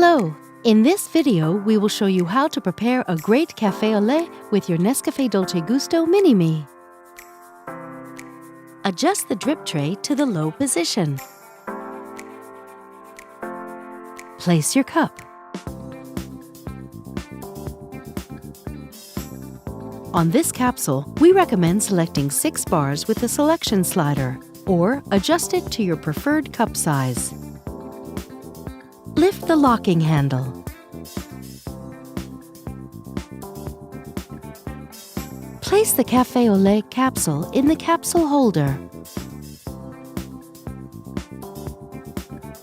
Hello! In this video, we will show you how to prepare a great café au lait with your Nescafé Dolce Gusto Mini-Me. Adjust the drip tray to the low position. Place your cup. On this capsule, we recommend selecting 6 bars with the selection slider, or adjust it to your preferred cup size. Lift the locking handle. Place the café au lait capsule in the capsule holder.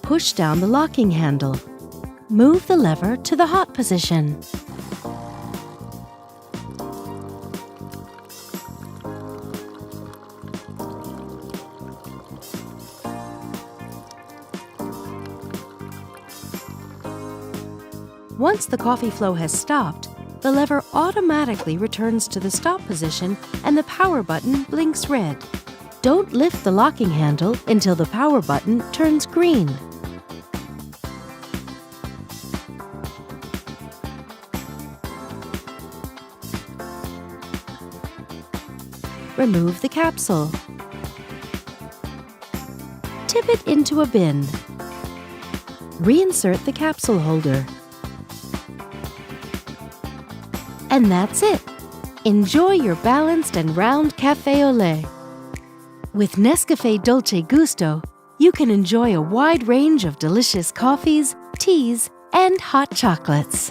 Push down the locking handle. Move the lever to the hot position. Once the coffee flow has stopped, the lever automatically returns to the stop position and the power button blinks red. Don't lift the locking handle until the power button turns green. Remove the capsule. Tip it into a bin. Reinsert the capsule holder. And that's it! Enjoy your balanced and round café au lait. With Nescafé Dolce Gusto, you can enjoy a wide range of delicious coffees, teas, and hot chocolates.